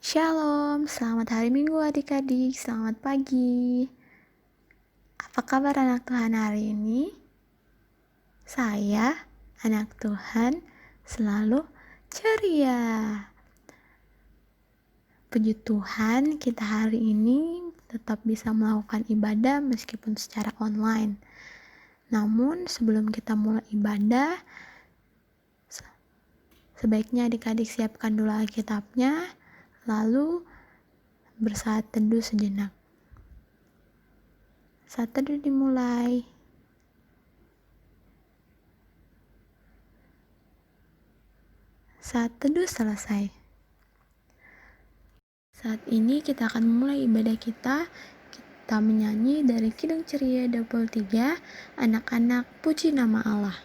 Shalom, selamat hari Minggu adik-adik, selamat pagi. Apa kabar anak Tuhan hari ini? Saya, anak Tuhan, selalu ceria. Puji Tuhan, kita hari ini tetap bisa melakukan ibadah meskipun secara online. Namun sebelum kita mulai ibadah, sebaiknya adik-adik siapkan dulu Alkitabnya, lalu bersaat teduh sejenak. Saat teduh dimulai. Saat teduh selesai. Saat ini kita akan memulai ibadah kita. Kita menyanyi dari Kidung Ceria 23, Anak-anak Puji Nama Allah.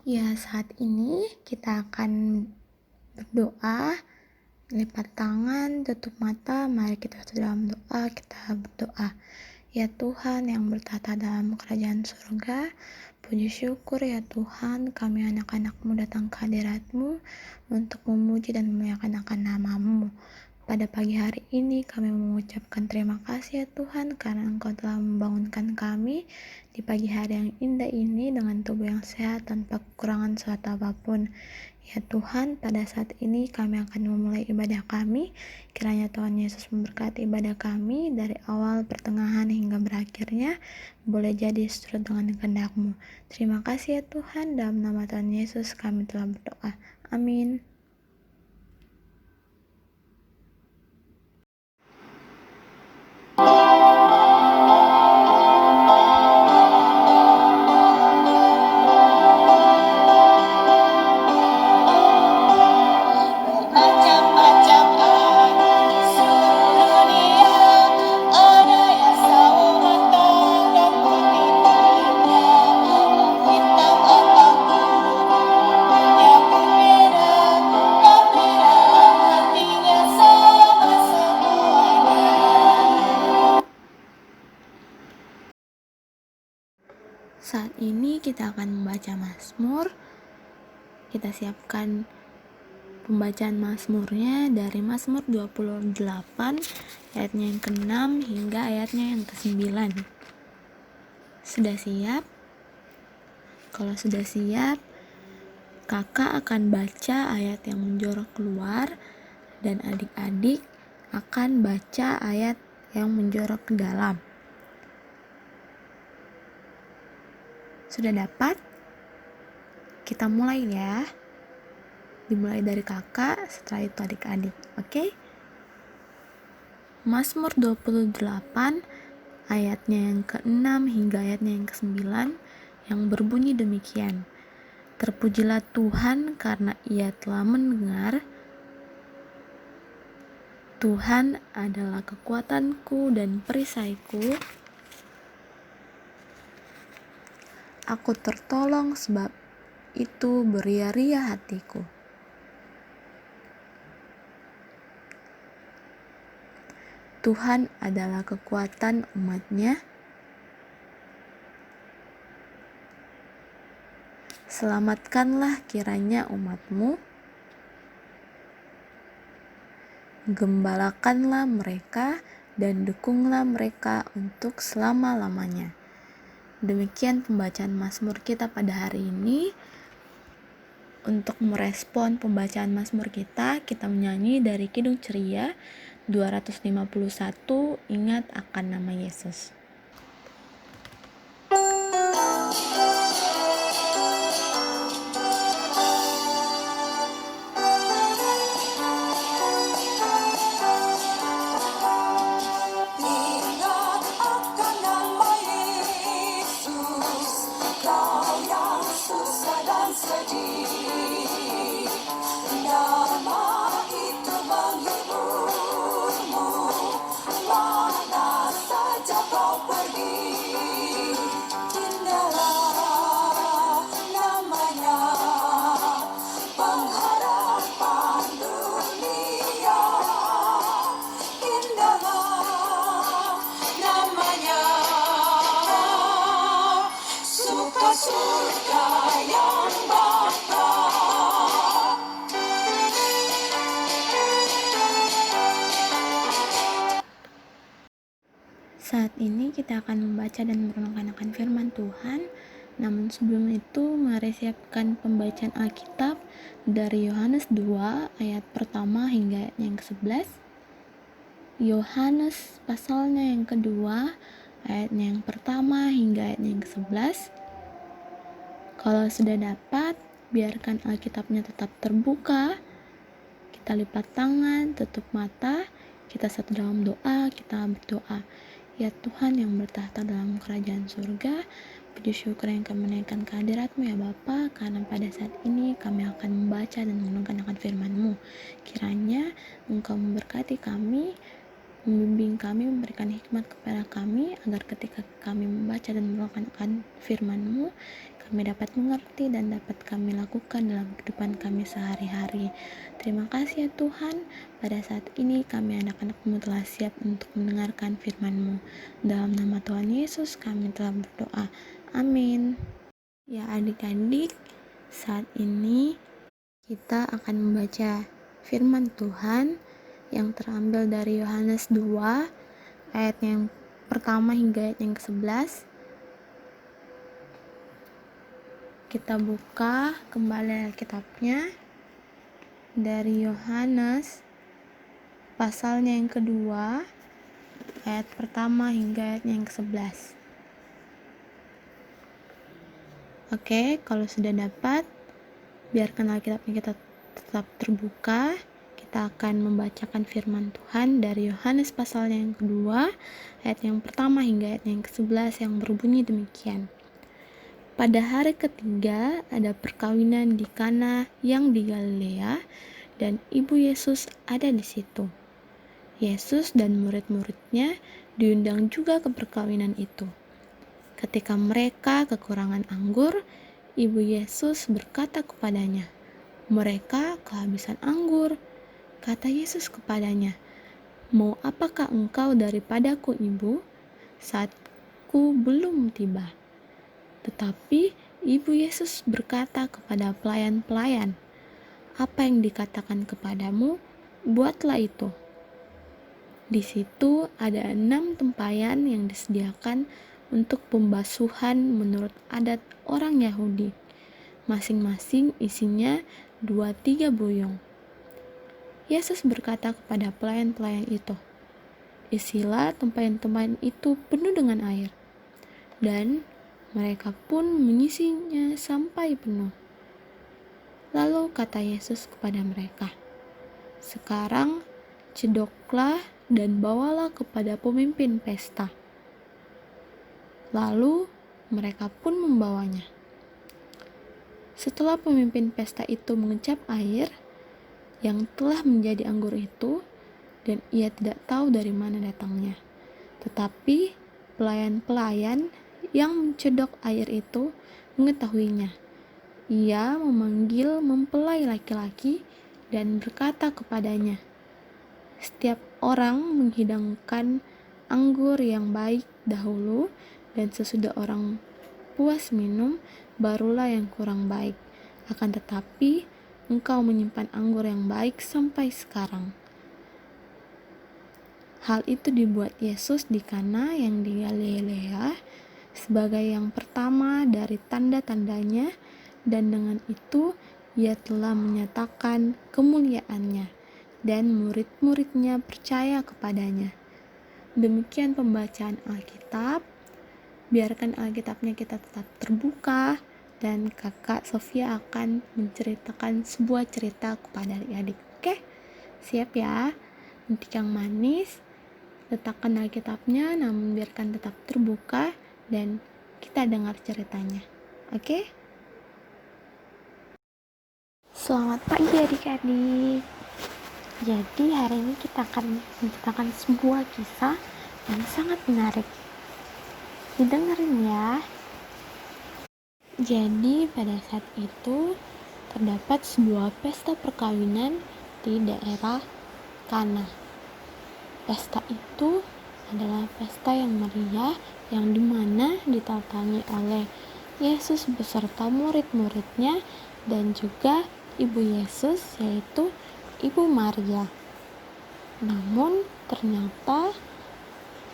Ya, saat ini kita akan berdoa, lipat tangan, tutup mata, mari kita dalam doa, kita berdoa. Ya Tuhan yang bertata dalam kerajaan surga, puji syukur ya Tuhan, kami anak-anak-Mu datang ke hadirat-Mu untuk memuji dan memuliakan akan nama-Mu. Pada pagi hari ini kami mengucapkan terima kasih ya Tuhan karena Engkau telah membangunkan kami di pagi hari yang indah ini dengan tubuh yang sehat tanpa kekurangan suatu apapun. Ya Tuhan, pada saat ini kami akan memulai ibadah kami. Kiranya Tuhan Yesus memberkati ibadah kami dari awal, pertengahan hingga berakhirnya. Boleh jadi seturut dengan kehendak-Mu. Terima kasih ya Tuhan, dalam nama Tuhan Yesus kami telah berdoa. Amin. Saat ini kita akan membaca Mazmur. Kita siapkan pembacaan Mazmurnya dari Mazmur 28 ayatnya yang ke-6 hingga ayatnya yang ke-9. Sudah siap? Kalau sudah siap, kakak akan baca ayat yang menjorok keluar dan adik-adik akan baca ayat yang menjorok ke dalam. Sudah dapat? Kita mulai ya. Dimulai dari kakak, setelah itu adik-adik. Oke? Mazmur 28 ayatnya yang ke-6 hingga ayatnya yang ke-9 yang berbunyi demikian. Terpujilah Tuhan karena Ia telah mendengar. Tuhan adalah kekuatanku dan perisaiku. Aku tertolong sebab itu beria-ria hatiku. Tuhan adalah kekuatan umat-Nya. Selamatkanlah kiranya umat-Mu. Gembalakanlah mereka dan dukunglah mereka untuk selama-lamanya. Demikian pembacaan Mazmur kita pada hari ini. Untuk merespon pembacaan Mazmur kita menyanyi dari Kidung Ceria 251, Ingat akan nama Yesus. surga yang baka. Saat ini kita akan membaca dan merenungkan akan firman Tuhan. Namun sebelum itu, mari siapkan pembacaan Alkitab dari Yohanes 2 ayat pertama hingga ayat yang ke-11. Yohanes pasalnya yang kedua, ayatnya yang pertama hingga ayatnya yang ke-11. Kalau sudah dapat, biarkan Alkitabnya tetap terbuka. Kita lipat tangan, tutup mata, kita satu dalam doa, kita berdoa. Ya Tuhan yang bertahta dalam kerajaan surga, puji syukur yang kami naikkan kehadirat-Mu ya Bapa, karena pada saat ini kami akan membaca dan merenungkan akan firman-Mu. Kiranya Engkau memberkati kami, membimbing kami, memberikan hikmat kepada kami, agar ketika kami membaca dan merenungkan akan firman-Mu, kami dapat mengerti dan dapat kami lakukan dalam kehidupan kami sehari-hari. Terima kasih ya Tuhan, pada saat ini kami anak-anak-Mu telah siap untuk mendengarkan firman-Mu. Dalam nama Tuhan Yesus kami telah berdoa. Amin. Ya adik-adik, saat ini kita akan membaca firman Tuhan yang terambil dari Yohanes 2 ayat yang pertama hingga ayat yang ke-11. Kita buka kembali Alkitabnya dari Yohanes pasalnya yang kedua ayat pertama hingga ayat yang ke-11. Oke, kalau sudah dapat, biarkan Alkitabnya kita tetap terbuka. Kita akan membacakan firman Tuhan dari Yohanes pasalnya yang kedua ayat yang pertama hingga ayat yang ke-11 yang berbunyi demikian. Pada hari ketiga ada perkawinan di Kana yang di Galilea, dan ibu Yesus ada di situ. Yesus dan murid-muridnya diundang juga ke perkawinan itu. Ketika mereka kekurangan anggur, ibu Yesus berkata kepadanya, "Mereka kehabisan anggur." Kata Yesus kepadanya, "Mau apakah engkau daripadaku, ibu? Saatku belum tiba." Tetapi ibu Yesus berkata kepada pelayan-pelayan, "Apa yang dikatakan kepadamu, buatlah itu." Di situ ada 6 tempayan yang disediakan untuk pembasuhan menurut adat orang Yahudi. Masing-masing isinya 2-3 buyung. Yesus berkata kepada pelayan-pelayan itu, "Isilah tempayan-tempayan itu penuh dengan air." Dan mereka pun mengisinya sampai penuh. Lalu kata Yesus kepada mereka, "Sekarang cedoklah dan bawalah kepada pemimpin pesta." Lalu mereka pun membawanya. Setelah pemimpin pesta itu mengecap air yang telah menjadi anggur itu, dan ia tidak tahu dari mana datangnya. Tetapi pelayan-pelayan yang mencedok air itu mengetahuinya. Ia memanggil mempelai laki-laki dan berkata kepadanya, "Setiap orang menghidangkan anggur yang baik dahulu, dan sesudah orang puas minum, barulah yang kurang baik. Akan tetapi engkau menyimpan anggur yang baik sampai sekarang." Hal itu dibuat Yesus di Kana yang di Galilea sebagai yang pertama dari tanda-tandanya, dan dengan itu ia telah menyatakan kemuliaannya, dan murid-muridnya percaya kepadanya. Demikian pembacaan Alkitab. Biarkan Alkitabnya kita tetap terbuka, dan kakak Sofia akan menceritakan sebuah cerita kepada adik-adik. Oke? Siap ya? Untuk yang manis, letakkan Alkitabnya, namun biarkan tetap terbuka dan kita dengar ceritanya. Oke? Selamat pagi adik-adik. Jadi hari ini kita akan menceritakan sebuah kisah yang sangat menarik. Didengerin ya. Jadi pada saat itu terdapat sebuah pesta perkawinan di daerah Kana. Pesta itu adalah pesta yang meriah, yang dimana didatangi oleh Yesus beserta murid-muridnya dan juga ibu Yesus, yaitu Ibu Maria. Namun ternyata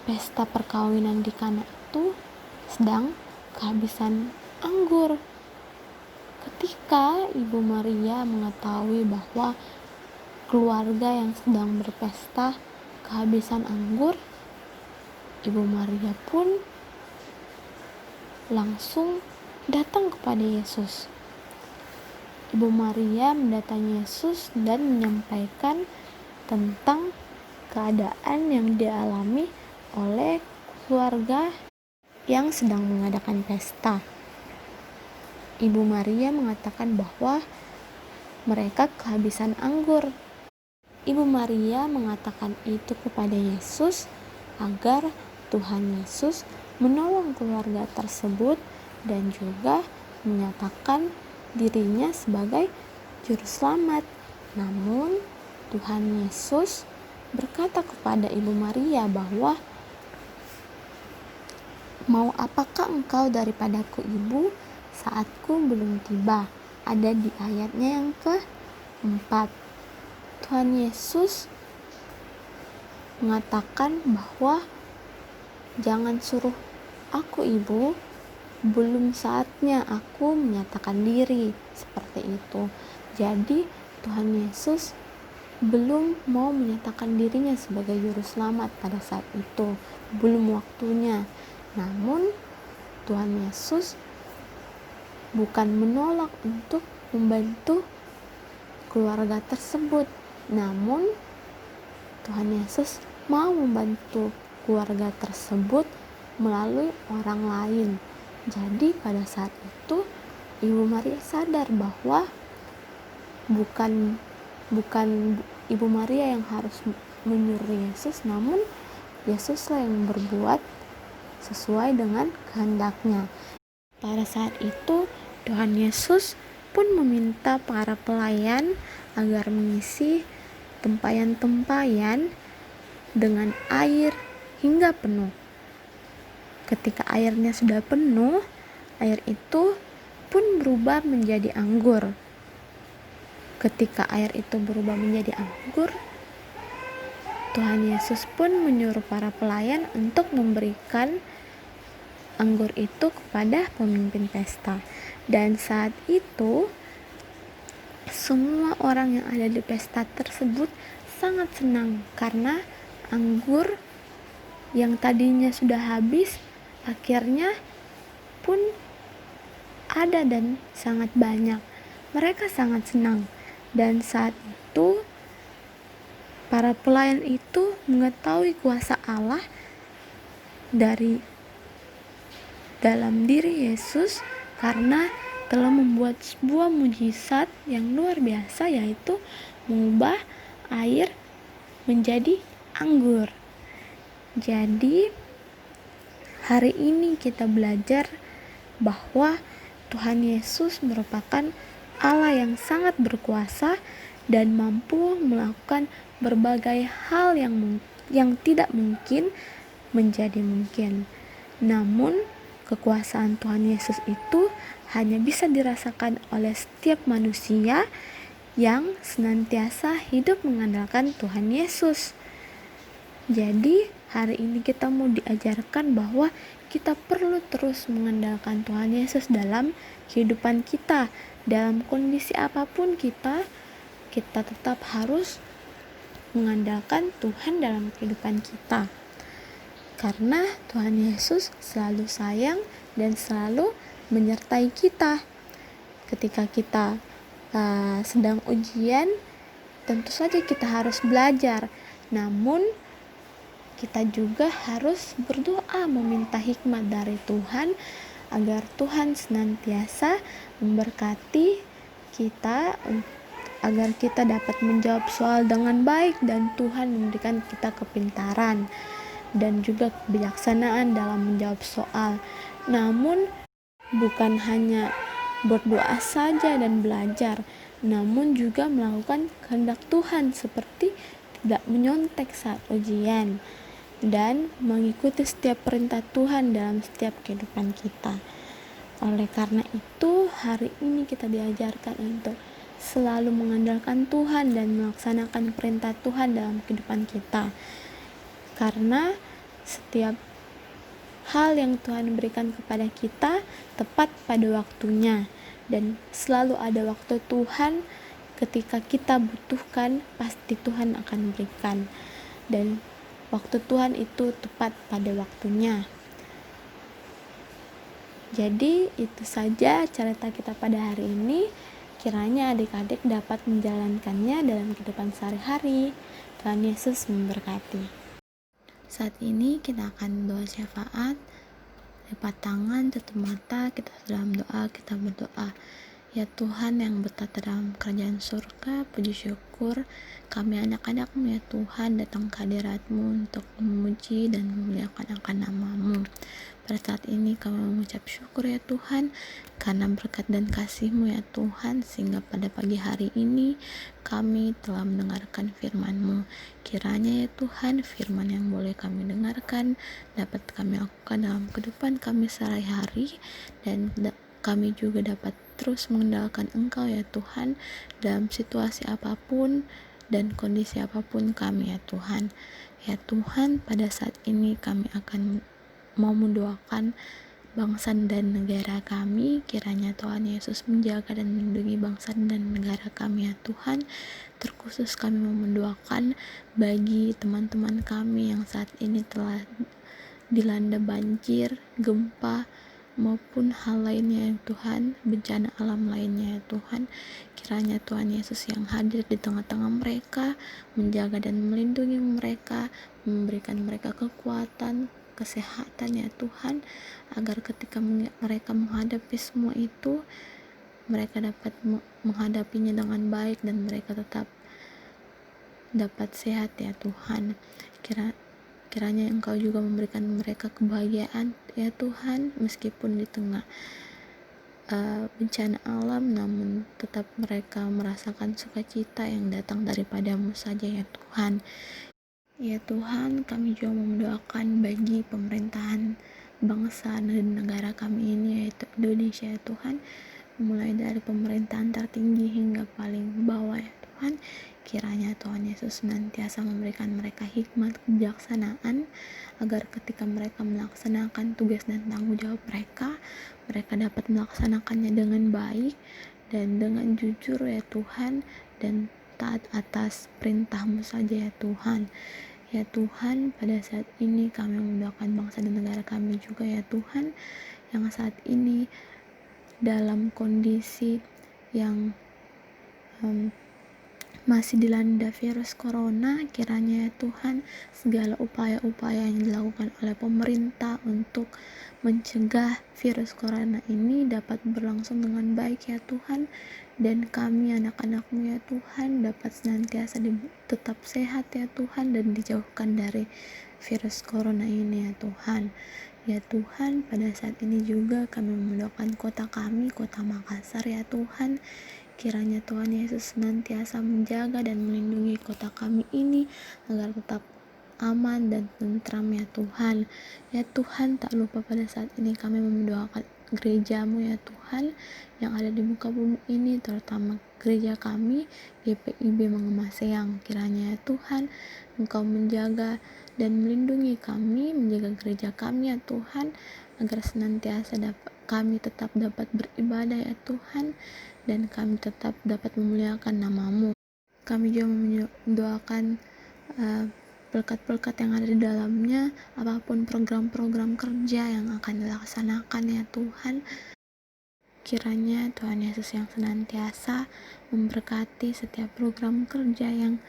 pesta perkawinan di Kana itu sedang kehabisan anggur. Ketika Ibu Maria mengetahui bahwa keluarga yang sedang berpesta kehabisan anggur, Ibu Maria pun langsung datang kepada Yesus. Ibu Maria mendatangi Yesus dan menyampaikan tentang keadaan yang dialami oleh keluarga yang sedang mengadakan pesta. Ibu Maria mengatakan bahwa mereka kehabisan anggur. Ibu Maria mengatakan itu kepada Yesus agar Tuhan Yesus menolong keluarga tersebut dan juga menyatakan dirinya sebagai juru selamat. Namun Tuhan Yesus berkata kepada Ibu Maria bahwa, "Mau apakah engkau daripadaku, Ibu? Saatku belum tiba." Ada di ayatnya yang ke-4. Tuhan Yesus mengatakan bahwa jangan suruh aku, Ibu, belum saatnya aku menyatakan diri, seperti itu. Jadi Tuhan Yesus belum mau menyatakan dirinya sebagai juru selamat pada saat itu, belum waktunya. Namun Tuhan Yesus bukan menolak untuk membantu keluarga tersebut, namun Tuhan Yesus mau membantu keluarga tersebut melalui orang lain. Jadi pada saat itu Ibu Maria sadar bahwa bukan Ibu Maria yang harus menyuruh Yesus, namun Yesuslah yang berbuat sesuai dengan kehendaknya. Pada saat itu Tuhan Yesus pun meminta para pelayan agar mengisi tempayan-tempayan dengan air hingga penuh. Ketika airnya sudah penuh, air itu pun berubah menjadi anggur. Ketika air itu berubah menjadi anggur, Tuhan Yesus pun menyuruh para pelayan untuk memberikan anggur itu kepada pemimpin pesta. Dan saat itu semua orang yang ada di pesta tersebut sangat senang karena anggur yang tadinya sudah habis akhirnya pun ada dan sangat banyak. Mereka sangat senang. Dan saat itu para pelayan itu mengetahui kuasa Allah dari dalam diri Yesus karena telah membuat sebuah mujizat yang luar biasa, yaitu mengubah air menjadi anggur. Jadi hari ini kita belajar bahwa Tuhan Yesus merupakan Allah yang sangat berkuasa dan mampu melakukan berbagai hal yang tidak mungkin menjadi mungkin. Namun kekuasaan Tuhan Yesus itu hanya bisa dirasakan oleh setiap manusia yang senantiasa hidup mengandalkan Tuhan Yesus. Jadi hari ini kita mau diajarkan bahwa kita perlu terus mengandalkan Tuhan Yesus dalam kehidupan kita. Dalam kondisi apapun kita tetap harus mengandalkan Tuhan dalam kehidupan kita. Karena Tuhan Yesus selalu sayang dan selalu menyertai kita. Ketika kita sedang ujian, tentu saja kita harus belajar. Namun kita juga harus berdoa meminta hikmat dari Tuhan agar Tuhan senantiasa memberkati kita agar kita dapat menjawab soal dengan baik dan Tuhan memberikan kita kepintaran dan juga kebijaksanaan dalam menjawab soal. Namun bukan hanya berdoa saja dan belajar, namun juga melakukan kehendak Tuhan seperti tidak menyontek saat ujian dan mengikuti setiap perintah Tuhan dalam setiap kehidupan kita. Oleh karena itu, hari ini kita diajarkan untuk selalu mengandalkan Tuhan dan melaksanakan perintah Tuhan dalam kehidupan kita. Karena setiap hal yang Tuhan berikan kepada kita tepat pada waktunya, dan selalu ada waktu Tuhan. Ketika kita butuhkan, pasti Tuhan akan berikan, dan waktu Tuhan itu tepat pada waktunya. Jadi itu saja cerita kita pada hari ini. Kiranya adik-adik dapat menjalankannya dalam kehidupan sehari-hari. Tuhan Yesus memberkati. Saat ini kita akan doa syafaat. Lipat tangan, tutup mata, kita dalam doa, kita berdoa. Ya Tuhan yang bertata dalam kerajaan surga, puji syukur kami anak-anak-Mu ya Tuhan datang ke hadirat-Mu untuk memuji dan memuliakan akan nama-Mu. Pada saat ini kami mengucap syukur ya Tuhan karena berkat dan kasih-Mu ya Tuhan, sehingga pada pagi hari ini kami telah mendengarkan firman-Mu. Kiranya ya Tuhan, firman yang boleh kami dengarkan dapat kami lakukan dalam kehidupan kami sehari-hari, dan kami juga dapat terus mengandalkan Engkau ya Tuhan dalam situasi apapun dan kondisi apapun kami ya Tuhan. Ya Tuhan, pada saat ini kami akan mau mendoakan bangsa dan negara kami. Kiranya Tuhan Yesus menjaga dan melindungi bangsa dan negara kami ya Tuhan. Terkhusus kami mau mendoakan bagi teman-teman kami yang saat ini telah dilanda banjir, gempa, maupun hal lainnya ya Tuhan, bencana alam lainnya ya Tuhan. Kiranya Tuhan Yesus yang hadir di tengah-tengah mereka, menjaga dan melindungi mereka, memberikan mereka kekuatan, kesehatan ya Tuhan, agar ketika mereka menghadapi semua itu, mereka dapat menghadapinya dengan baik dan mereka tetap dapat sehat ya Tuhan. Kiranya Engkau juga memberikan mereka kebahagiaan ya Tuhan, meskipun di tengah bencana alam, namun tetap mereka merasakan sukacita yang datang daripada-Mu saja ya Tuhan. Ya Tuhan, kami juga mendoakan bagi pemerintahan bangsa dan negara kami ini, yaitu Indonesia ya Tuhan, mulai dari pemerintahan tertinggi hingga paling bawah ya Tuhan. Kiranya Tuhan Yesus senantiasa memberikan mereka hikmat kebijaksanaan, agar ketika mereka melaksanakan tugas dan tanggung jawab mereka dapat melaksanakannya dengan baik dan dengan jujur ya Tuhan, dan taat atas perintah-Mu saja ya Tuhan. Ya Tuhan, pada saat ini kami mendoakan bangsa dan negara kami juga ya Tuhan, yang saat ini dalam kondisi yang masih dilanda virus corona. Kiranya ya Tuhan, segala upaya-upaya yang dilakukan oleh pemerintah untuk mencegah virus corona ini dapat berlangsung dengan baik ya Tuhan, dan kami anak-anak-Mu ya Tuhan dapat senantiasa tetap sehat ya Tuhan, dan dijauhkan dari virus corona ini ya Tuhan. Ya Tuhan, pada saat ini juga kami mendoakan kota kami, kota Makassar ya Tuhan. Kiranya Tuhan Yesus senantiasa menjaga dan melindungi kota kami ini agar tetap aman dan tentram ya Tuhan. Ya Tuhan, tak lupa pada saat ini kami mendoakan gereja-Mu ya Tuhan yang ada di muka bumi ini, terutama gereja kami GPIB Mengemaseyang. Kiranya ya Tuhan, Engkau menjaga dan melindungi kami, menjaga gereja kami ya Tuhan, agar senantiasa kami tetap dapat beribadah ya Tuhan, dan kami tetap dapat memuliakan nama-Mu. Kami juga mendoakan berkat-berkat yang ada di dalamnya, apapun program-program kerja yang akan dilaksanakan ya Tuhan. Kiranya Tuhan Yesus yang senantiasa memberkati setiap program kerja yang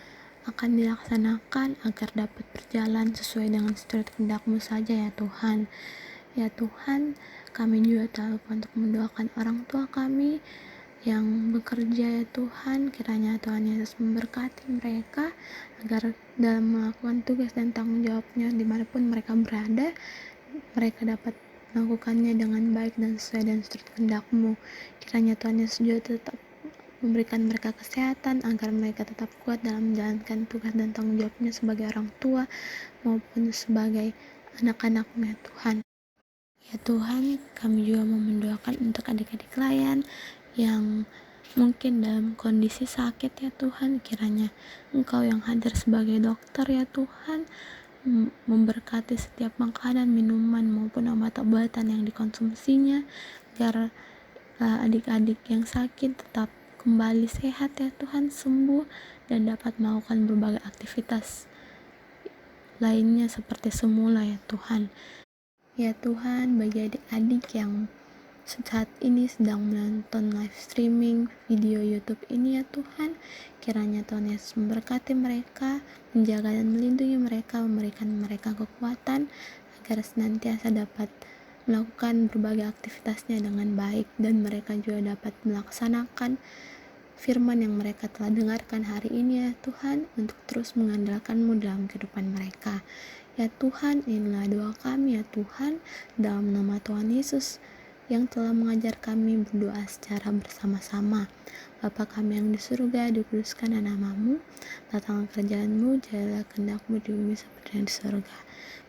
akan dilaksanakan agar dapat berjalan sesuai dengan seturut kehendak-Mu saja ya Tuhan. Ya Tuhan, kami juga tak lupa untuk mendoakan orang tua kami yang bekerja ya Tuhan. Kiranya Tuhan Yesus memberkati mereka agar dalam melakukan tugas dan tanggung jawabnya dimanapun mereka berada, mereka dapat melakukannya dengan baik dan sesuai dan seturut kehendak-Mu. Kiranya Tuhan Yesus juga tetap memberikan mereka kesehatan agar mereka tetap kuat dalam menjalankan tugas dan tanggung jawabnya sebagai orang tua maupun sebagai anak-anak-Mu ya Tuhan. Ya Tuhan, kami juga mau mendoakan untuk adik-adik layan yang mungkin dalam kondisi sakit ya Tuhan. Kiranya Engkau yang hadir sebagai dokter ya Tuhan, memberkati setiap makanan, minuman maupun obat-obatan yang dikonsumsinya, agar adik-adik yang sakit tetap kembali sehat ya Tuhan, sembuh dan dapat melakukan berbagai aktivitas lainnya seperti semula ya Tuhan. Ya Tuhan, bagi adik-adik yang saat ini sedang menonton live streaming video YouTube ini ya Tuhan, kiranya Tuhan Yesus memberkati mereka, menjaga dan melindungi mereka, memberikan mereka kekuatan agar senantiasa dapat melakukan berbagai aktivitasnya dengan baik, dan mereka juga dapat melaksanakan firman yang mereka telah dengarkan hari ini ya Tuhan, untuk terus mengandalkan-Mu dalam kehidupan mereka. Ya Tuhan, inilah doa kami ya Tuhan, dalam nama Tuhan Yesus yang telah mengajar kami berdoa secara bersama-sama. Bapa kami yang di surga, dikuduskanlah nama-Mu, datanglah kerajaan-Mu, jadilah kehendak-Mu di bumi seperti yang di surga.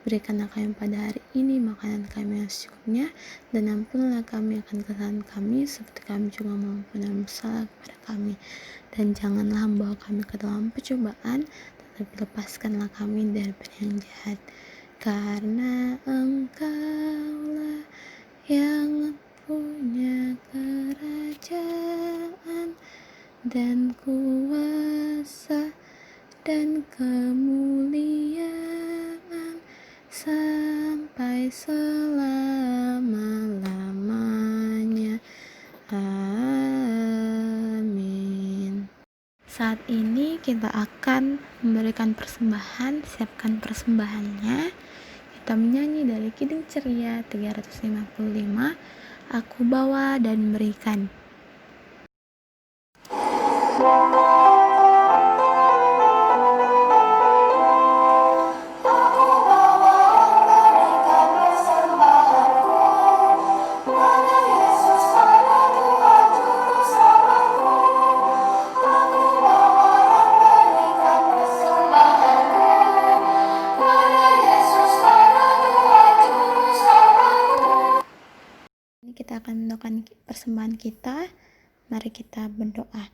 Berikanlah kami pada hari ini makanan kami yang secukupnya, dan ampunilah kami akan kesalahan kami, seperti kami juga mengampuni yang bersalah kepada kami. Dan janganlah membawa kami ke dalam pencobaan, tetapi lepaskanlah kami dari yang jahat. Karena Engkaulah yang punya kerajaan dan kuasa dan kemuliaan sampai selama-lamanya. Amin. Saat ini kita akan memberikan persembahan. Siapkan persembahannya. Kita menyanyi dari Kidung Ceria 355, Aku Bawa dan Berikan. Kita akan melakukan persembahan kita. Mari kita berdoa.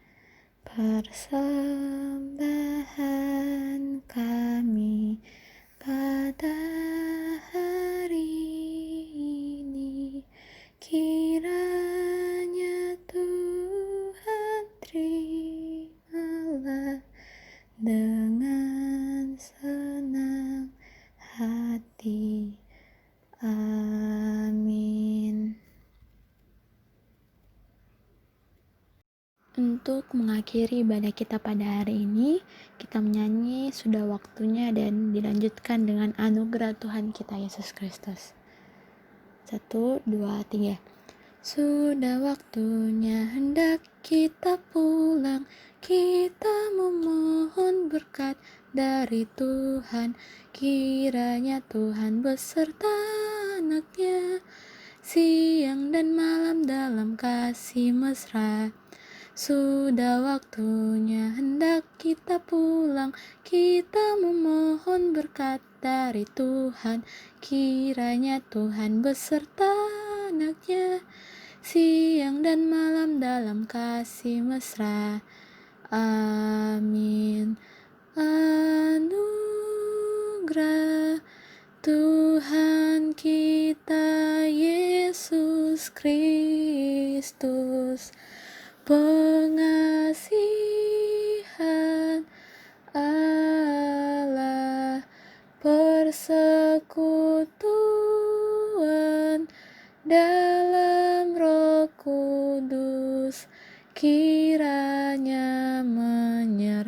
Persembahan kami pada hari ini, kiranya Tuhan terimalah dengan senang hati. Amin. Untuk mengakhiri ibadah kita pada hari ini, kita menyanyi Sudah Waktunya dan dilanjutkan dengan anugerah Tuhan kita Yesus Kristus. 1, 2, 3. Sudah waktunya hendak kita pulang, kita memohon berkat dari Tuhan. Kiranya Tuhan beserta anak-Nya, siang dan malam dalam kasih mesra. Sudah waktunya hendak kita pulang, kita memohon berkat dari Tuhan. Kiranya Tuhan beserta anak-Nya, siang dan malam dalam kasih mesra. Amin. Anugerah Tuhan kita Yesus Kristus, pengasihan Allah, persekutuan dalam Roh Kudus, kiranya menyertai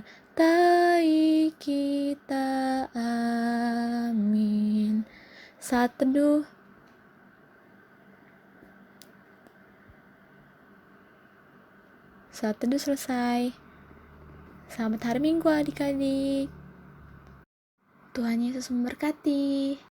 kita. Amin. Saat teduh. Saat teduh selesai. Selamat hari Minggu adik-adik. Tuhan Yesus memberkati.